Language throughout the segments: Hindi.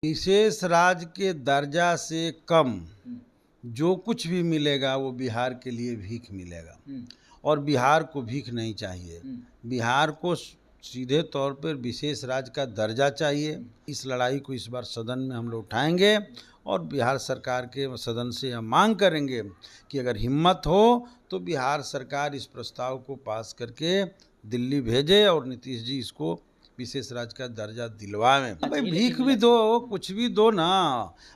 विशेष राज्य के दर्जा से कम जो कुछ भी मिलेगा वो बिहार के लिए भीख मिलेगा और बिहार को भीख नहीं चाहिए। बिहार को सीधे तौर पर विशेष राज्य का दर्जा चाहिए। इस लड़ाई को इस बार सदन में हम लोग उठाएंगे और बिहार सरकार के सदन से हम मांग करेंगे कि अगर हिम्मत हो तो बिहार सरकार इस प्रस्ताव को पास करके दिल्ली भेजे और नीतीश जी इसको विशेष राज्य का दर्जा दिलवाएं। भाई भीख भी दो, कुछ भी दो ना।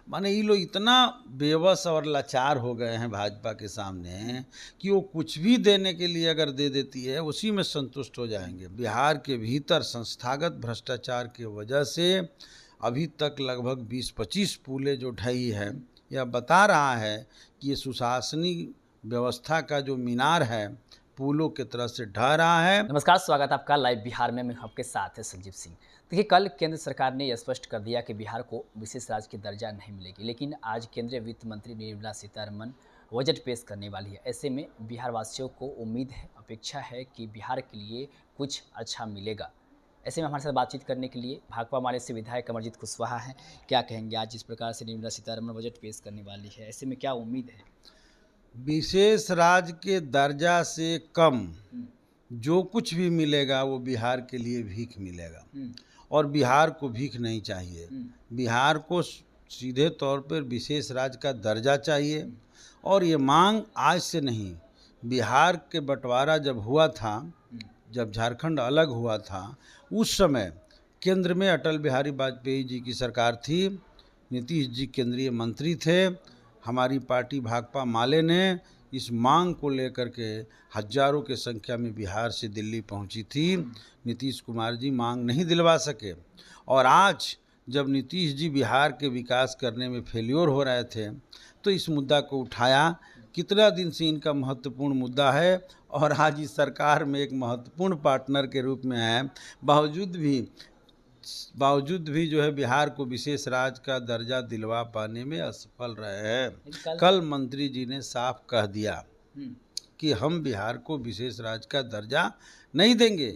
माने ये लोग इतना बेबस और लाचार हो गए हैं भाजपा के सामने कि वो कुछ भी देने के लिए अगर दे देती है उसी में संतुष्ट हो जाएंगे। बिहार के भीतर संस्थागत भ्रष्टाचार की वजह से अभी तक लगभग 20-25 पुलें जो ढही है, यह बता रहा है कि ये सुशासनिक व्यवस्था का जो मीनार है पुलों की तरह से ढह रहा है। नमस्कार, स्वागत है आपका लाइव बिहार में। मैं आपके साथ है संजीव सिंह। देखिए, कल केंद्र सरकार ने यह स्पष्ट कर दिया कि बिहार को विशेष राज्य की दर्जा नहीं मिलेगी, लेकिन आज केंद्रीय वित्त मंत्री निर्मला सीतारमण बजट पेश करने वाली है। ऐसे में बिहार वासियों को उम्मीद है, अपेक्षा है कि बिहार के लिए कुछ अच्छा मिलेगा। ऐसे में हमारे साथ बातचीत करने के लिए भाकपा माले से विधायक अमरजीत कुशवाहा हैं। क्या कहेंगे आज जिस प्रकार से निर्मला सीतारमण बजट पेश करने वाली है, ऐसे में क्या उम्मीद है? विशेष राज्य के दर्जा से कम जो कुछ भी मिलेगा वो बिहार के लिए भीख मिलेगा और बिहार को भीख नहीं चाहिए। बिहार को सीधे तौर पर विशेष राज्य का दर्जा चाहिए और ये मांग आज से नहीं, बिहार के बंटवारा जब हुआ था, जब झारखंड अलग हुआ था, उस समय केंद्र में अटल बिहारी वाजपेयी जी की सरकार थी, नीतीश जी केंद्रीय मंत्री थे। हमारी पार्टी भाकपा माले ने इस मांग को लेकर के हजारों के संख्या में बिहार से दिल्ली पहुंची थी। नीतीश कुमार जी मांग नहीं दिलवा सके और आज जब नीतीश जी बिहार के विकास करने में फेल्योर हो रहे थे तो इस मुद्दा को उठाया। कितना दिन से इनका महत्वपूर्ण मुद्दा है और आज इस सरकार में एक महत्वपूर्ण पार्टनर के रूप में है। बावजूद भी जो है बिहार को विशेष राज्य का दर्जा दिलवा पाने में असफल रहे हैं। कल मंत्री जी ने साफ कह दिया कि हम बिहार को विशेष राज्य का दर्जा नहीं देंगे।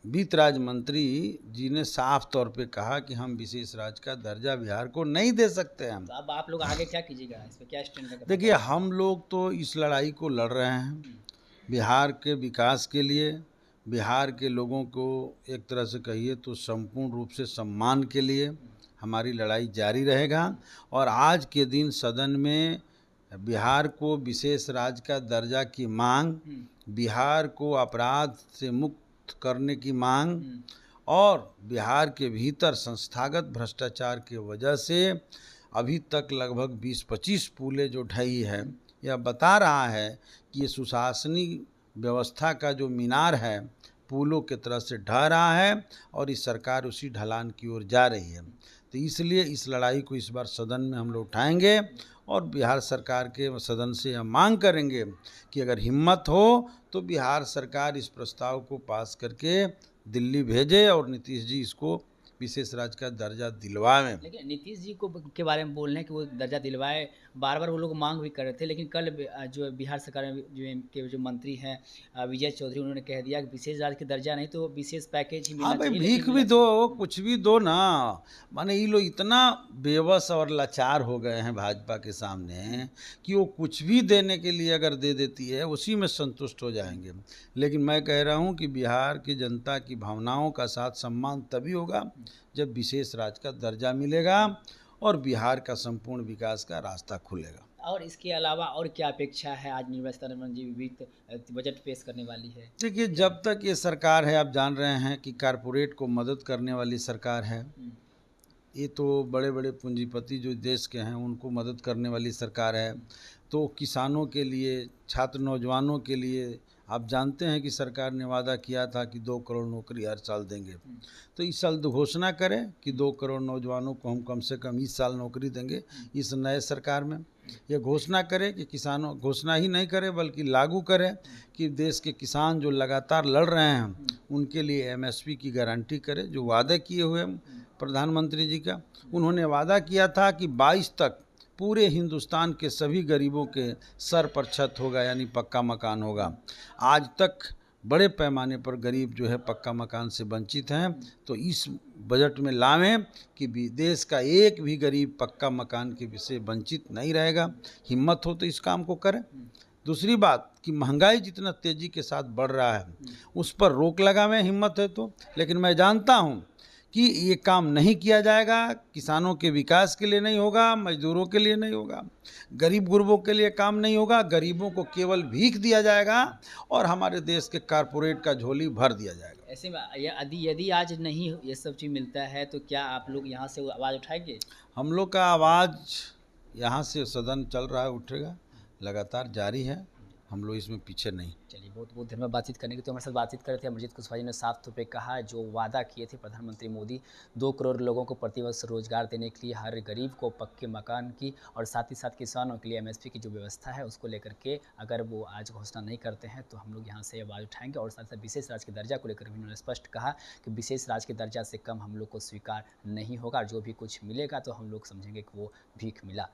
वित्त राज्य मंत्री जी ने साफ तौर पे कहा कि हम विशेष राज्य का दर्जा बिहार को नहीं दे सकते हैं। तो अब आप लोग आगे क्या कीजिएगा, इस पे क्या स्टैंड रहेगा? देखिए, हम लोग तो इस लड़ाई को लड़ रहे हैं बिहार के विकास के लिए, बिहार के लोगों को एक तरह से कहिए तो संपूर्ण रूप से सम्मान के लिए हमारी लड़ाई जारी रहेगा। और आज के दिन सदन में बिहार को विशेष राज्य का दर्जा की मांग, बिहार को अपराध से मुक्त करने की मांग और बिहार के भीतर संस्थागत भ्रष्टाचार की वजह से अभी तक लगभग 20-25 पुलें जो ढही है, यह बता रहा है कि ये सुशासनिक व्यवस्था का जो मीनार है पुलों की तरह से ढह रहा है और इस सरकार उसी ढलान की ओर जा रही है। तो इसलिए इस लड़ाई को इस बार सदन में हम लोग उठाएंगे और बिहार सरकार के सदन से हम मांग करेंगे कि अगर हिम्मत हो तो बिहार सरकार इस प्रस्ताव को पास करके दिल्ली भेजे और नीतीश जी इसको विशेष राज्य का दर्जा दिलवाएं। लेकिन नीतीश जी को के बारे में बोल रहे हैं कि वो दर्जा दिलवाए, बार बार वो लोग मांग भी कर रहे थे, लेकिन कल जो बिहार सरकार में जो मंत्री हैं विजय चौधरी, उन्होंने कह दिया कि विशेष राज्य की दर्जा नहीं तो विशेष पैकेज ही मिलना चाहिए। भीख भी दो, कुछ भी दो ना। माने ये लोग इतना बेबस और लाचार हो गए हैं भाजपा के सामने कि वो कुछ भी देने के लिए अगर दे देती है उसी में संतुष्ट हो जाएंगे। लेकिन मैं कह रहा हूँ कि बिहार की जनता की भावनाओं का साथ सम्मान तभी होगा जब विशेष राज्य का दर्जा मिलेगा और बिहार का संपूर्ण विकास का रास्ता खुलेगा। और इसके अलावा और क्या अपेक्षा है? आज निर्मला सीतारमण जी वित्त बजट पेश करने वाली है। देखिए, जब तक ये सरकार है, आप जान रहे हैं कि कारपोरेट को मदद करने वाली सरकार है। ये तो बड़े बड़े पूंजीपति जो देश के हैं उनको मदद करने वाली सरकार है। तो किसानों के लिए, छात्र नौजवानों के लिए आप जानते हैं कि सरकार ने वादा किया था कि 2 करोड़ नौकरी हर साल देंगे। तो इस साल घोषणा करें कि 2 करोड़ नौजवानों को हम कम से कम इस साल नौकरी देंगे। इस नए सरकार में यह घोषणा करें कि किसानों, घोषणा ही नहीं करें बल्कि लागू करें कि देश के किसान जो लगातार लड़ रहे हैं उनके लिए एमएसपी की गारंटी करें। जो वादे किए हुए प्रधानमंत्री जी का, उन्होंने वादा किया था कि 22 तक पूरे हिंदुस्तान के सभी गरीबों के सर पर छत होगा, यानी पक्का मकान होगा। आज तक बड़े पैमाने पर गरीब जो है पक्का मकान से वंचित हैं, तो इस बजट में लावें कि देश का एक भी गरीब पक्का मकान के विषय वंचित नहीं रहेगा। हिम्मत हो तो इस काम को करें। दूसरी बात कि महंगाई जितना तेज़ी के साथ बढ़ रहा है उस पर रोक लगावें, हिम्मत है तो। लेकिन मैं जानता हूँ कि ये काम नहीं किया जाएगा, किसानों के विकास के लिए नहीं होगा, मजदूरों के लिए नहीं होगा, गरीब गुरबों के लिए काम नहीं होगा, गरीबों को केवल भीख दिया जाएगा और हमारे देश के कारपोरेट का झोली भर दिया जाएगा। ऐसे में यदि यदि आज नहीं ये सब चीज़ मिलता है तो क्या आप लोग यहाँ से आवाज़ उठाएंगे? हम लोग का आवाज़ यहाँ से सदन चल रहा है, उठेगा, लगातार जारी है, हम लोग इसमें पीछे नहीं। चलिए, बहुत बहुत धन्यवाद बातचीत करने की। तो हमारे साथ बातचीत कर रहे थे अमरजीत कुशवाहा जी ने साफ तौर पे कहा, जो वादा किए थे प्रधानमंत्री मोदी 2 करोड़ लोगों को प्रतिवर्ष रोजगार देने के लिए, हर गरीब को पक्के मकान की, और साथ ही साथ किसानों के लिए एमएसपी की जो व्यवस्था है उसको लेकर के अगर वो आज घोषणा नहीं करते हैं तो हम लोग यहाँ से आवाज़ उठाएंगे। और साथ ही साथ विशेष राज्य के दर्जा को लेकर भी उन्होंने स्पष्ट कहा कि विशेष राज्य के दर्जा से कम हम लोग को स्वीकार नहीं होगा, और जो भी कुछ मिलेगा तो हम लोग समझेंगे कि वो भीख मिला।